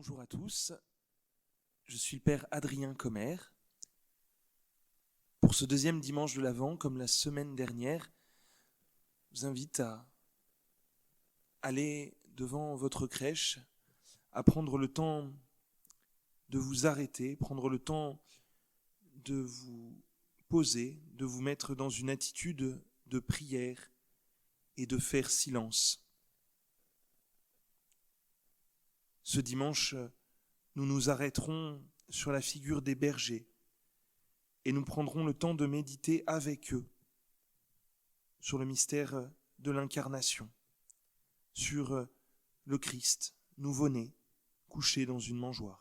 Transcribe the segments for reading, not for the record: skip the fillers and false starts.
Bonjour à tous, je suis le Père Adrien Commer. Pour ce deuxième dimanche de l'Avent, comme la semaine dernière, je vous invite à aller devant votre crèche, à prendre le temps de vous arrêter, prendre le temps de vous poser, de vous mettre dans une attitude de prière et de faire silence. Ce dimanche, nous nous arrêterons sur la figure des bergers et nous prendrons le temps de méditer avec eux sur le mystère de l'incarnation, sur le Christ nouveau-né, couché dans une mangeoire.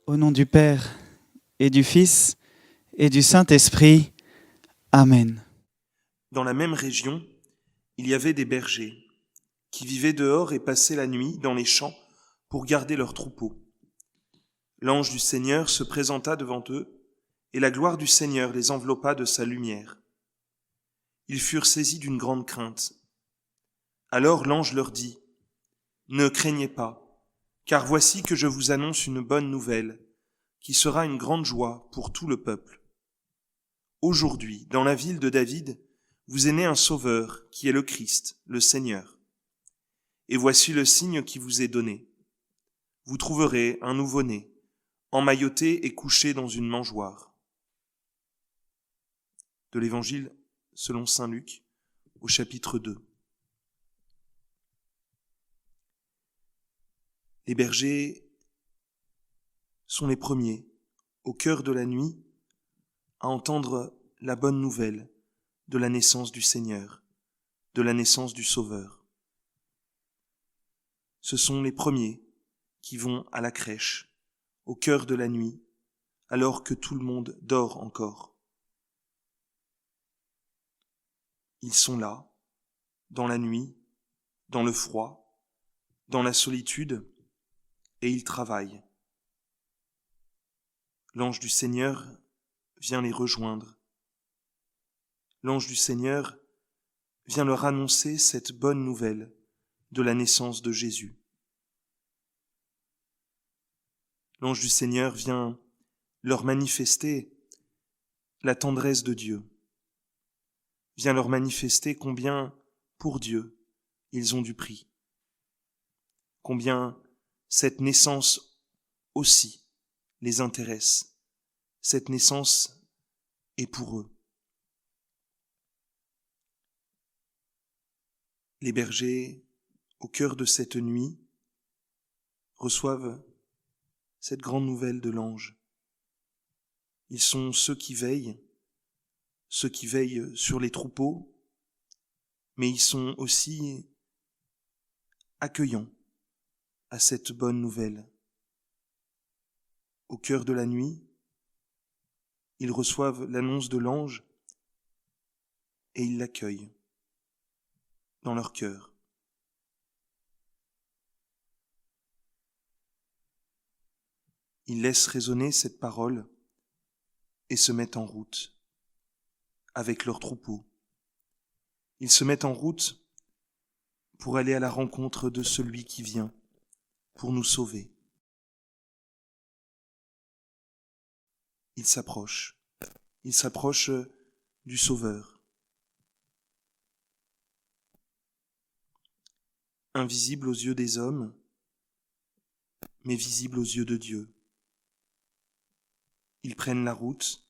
Au nom du Père et du Fils et du Saint-Esprit. Amen. Dans la même région, il y avait des bergers qui vivaient dehors et passaient la nuit dans les champs pour garder leurs troupeaux. L'ange du Seigneur se présenta devant eux, et la gloire du Seigneur les enveloppa de sa lumière. Ils furent saisis d'une grande crainte. Alors l'ange leur dit : « Ne craignez pas, car voici que je vous annonce une bonne nouvelle, qui sera une grande joie pour tout le peuple. Aujourd'hui, dans la ville de David, vous est né un sauveur, qui est le Christ, le Seigneur. Et voici le signe qui vous est donné. Vous trouverez un nouveau-né, emmailloté et couché dans une mangeoire. » De l'Évangile selon saint Luc, au chapitre 2. Les bergers sont les premiers, au cœur de la nuit, à entendre la bonne nouvelle de la naissance du Seigneur, de la naissance du Sauveur. Ce sont les premiers qui vont à la crèche, au cœur de la nuit, alors que tout le monde dort encore. Ils sont là, dans la nuit, dans le froid, dans la solitude, et ils travaillent. L'ange du Seigneur vient les rejoindre. L'ange du Seigneur vient leur annoncer cette bonne nouvelle de la naissance de Jésus. L'ange du Seigneur vient leur manifester la tendresse de Dieu, vient leur manifester combien, pour Dieu, ils ont du prix, combien cette naissance aussi les intéresse, cette naissance et pour eux. Les bergers, au cœur de cette nuit, reçoivent cette grande nouvelle de l'ange. Ils sont ceux qui veillent sur les troupeaux, mais ils sont aussi accueillants à cette bonne nouvelle. Au cœur de la nuit, ils reçoivent l'annonce de l'ange et ils l'accueillent dans leur cœur. Ils laissent résonner cette parole et se mettent en route avec leurs troupeaux. Ils se mettent en route pour aller à la rencontre de celui qui vient pour nous sauver. Ils s'approchent du Sauveur. Invisible aux yeux des hommes, mais visible aux yeux de Dieu. Ils prennent la route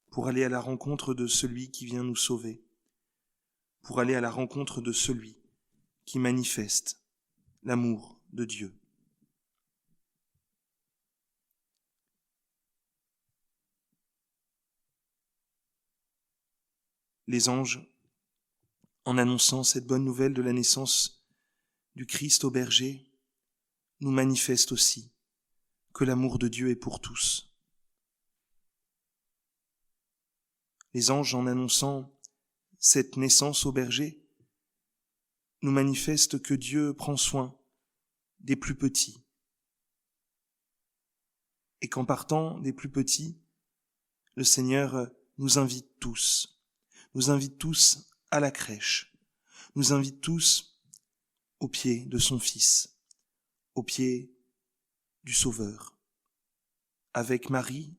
pour aller à la rencontre de celui qui vient nous sauver, pour aller à la rencontre de celui qui manifeste l'amour de Dieu. Les anges, en annonçant cette bonne nouvelle de la naissance du Christ au berger, nous manifestent aussi que l'amour de Dieu est pour tous. Les anges, en annonçant cette naissance au berger, nous manifestent que Dieu prend soin des plus petits. Et qu'en partant des plus petits, le Seigneur nous invite tous à la crèche, nous invite tous au pied de son Fils, au pied du Sauveur. Avec Marie,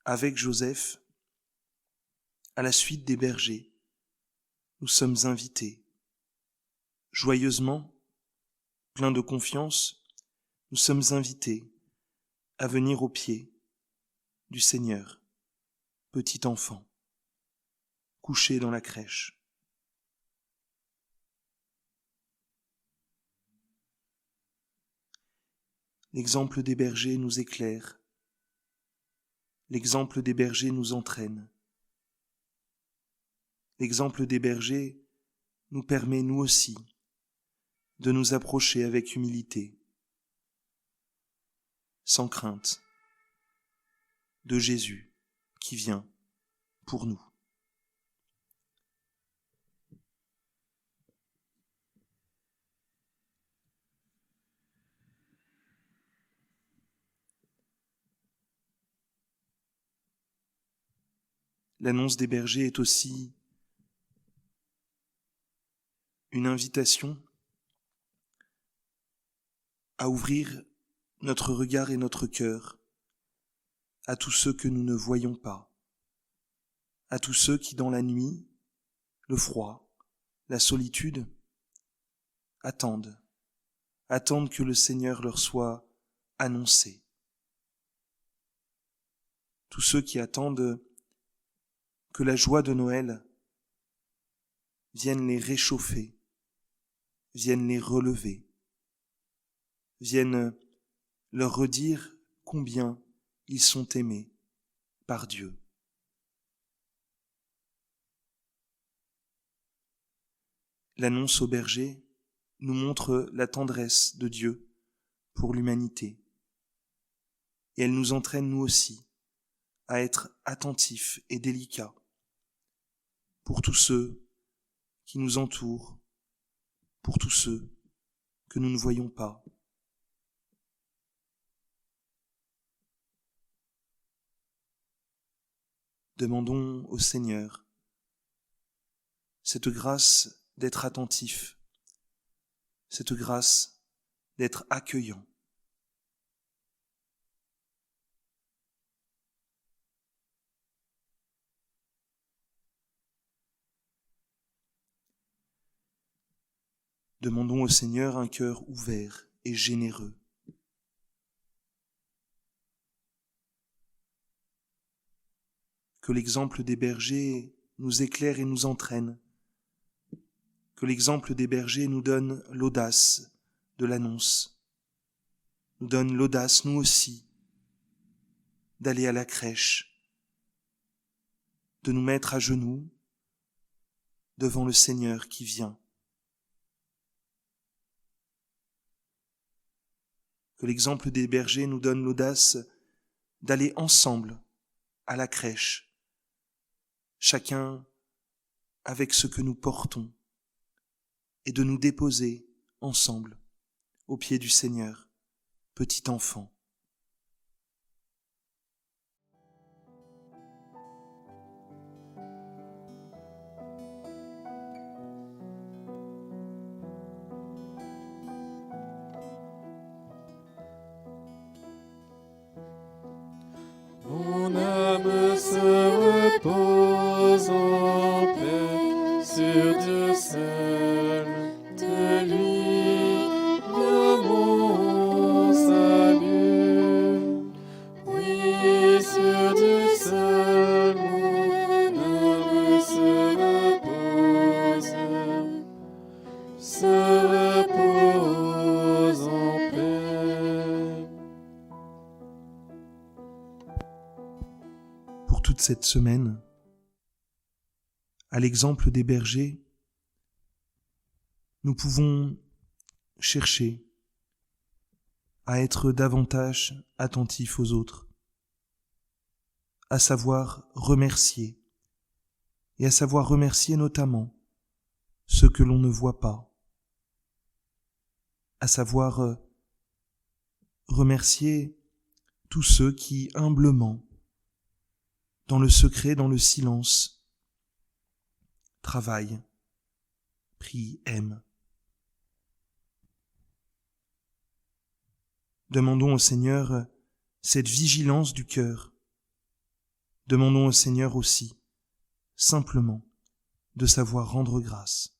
avec Joseph, à la suite des bergers, nous sommes invités. Joyeusement, pleins de confiance, nous sommes invités à venir au pied du Seigneur, petit enfant, couché dans la crèche. L'exemple des bergers nous éclaire, l'exemple des bergers nous entraîne. L'exemple des bergers nous permet, nous aussi, de nous approcher avec humilité, sans crainte, de Jésus qui vient pour nous. L'annonce des bergers est aussi une invitation à ouvrir notre regard et notre cœur à tous ceux que nous ne voyons pas, à tous ceux qui, dans la nuit, le froid, la solitude, attendent que le Seigneur leur soit annoncé. Tous ceux qui attendent que la joie de Noël vienne les réchauffer, vienne les relever, vienne leur redire combien ils sont aimés par Dieu. L'annonce au berger nous montre la tendresse de Dieu pour l'humanité. Et elle nous entraîne, nous aussi, à être attentifs et délicats pour tous ceux qui nous entourent, pour tous ceux que nous ne voyons pas. Demandons au Seigneur cette grâce d'être attentif, cette grâce d'être accueillant. Demandons au Seigneur un cœur ouvert et généreux. Que l'exemple des bergers nous éclaire et nous entraîne. Que l'exemple des bergers nous donne l'audace de l'annonce. Nous donne l'audace, nous aussi, d'aller à la crèche, de nous mettre à genoux devant le Seigneur qui vient. Que l'exemple des bergers nous donne l'audace d'aller ensemble à la crèche, chacun avec ce que nous portons, et de nous déposer ensemble aux pieds du Seigneur, petit enfant. Mon âme se repose en paix sur Dieu seul, de lui vient mon salut. Oui, sur Dieu seul, mon âme se repose en paix. Pour toute cette semaine, à l'exemple des bergers, nous pouvons chercher à être davantage attentifs aux autres, à savoir remercier, et à savoir remercier notamment ceux que l'on ne voit pas, à savoir remercier tous ceux qui, humblement, dans le secret, dans le silence, travaillent, prient, aiment. Demandons au Seigneur cette vigilance du cœur. Demandons au Seigneur aussi, simplement, de savoir rendre grâce.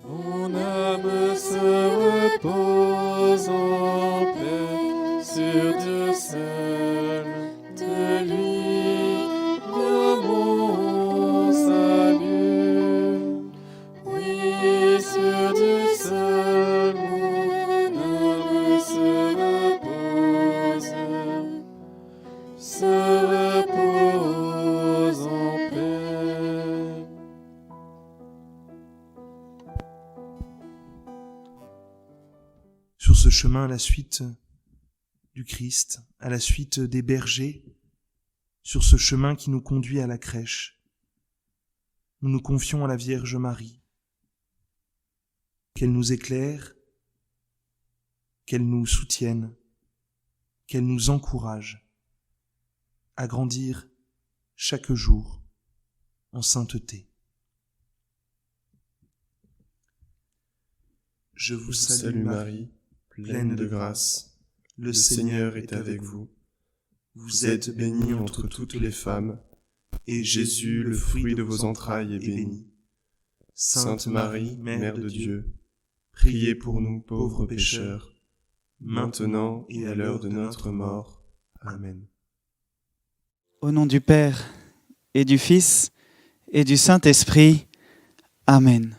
Mon âme se repose en paix sur Dieu seul, de lui vient mon salut. Oui, sur Dieu seul, mon âme se repose en paix. Sur ce chemin à la suite du Christ, à la suite des bergers, sur ce chemin qui nous conduit à la crèche, nous nous confions à la Vierge Marie, qu'elle nous éclaire, qu'elle nous soutienne, qu'elle nous encourage à grandir chaque jour en sainteté. Je vous salue Marie, pleine de grâce, le Seigneur est avec vous. Vous êtes bénie entre toutes les femmes, et Jésus, le fruit de vos entrailles, est béni. Sainte Marie, Mère de Dieu, priez pour nous pauvres pécheurs, maintenant et à l'heure de notre mort. Amen. Au nom du Père, et du Fils, et du Saint-Esprit. Amen.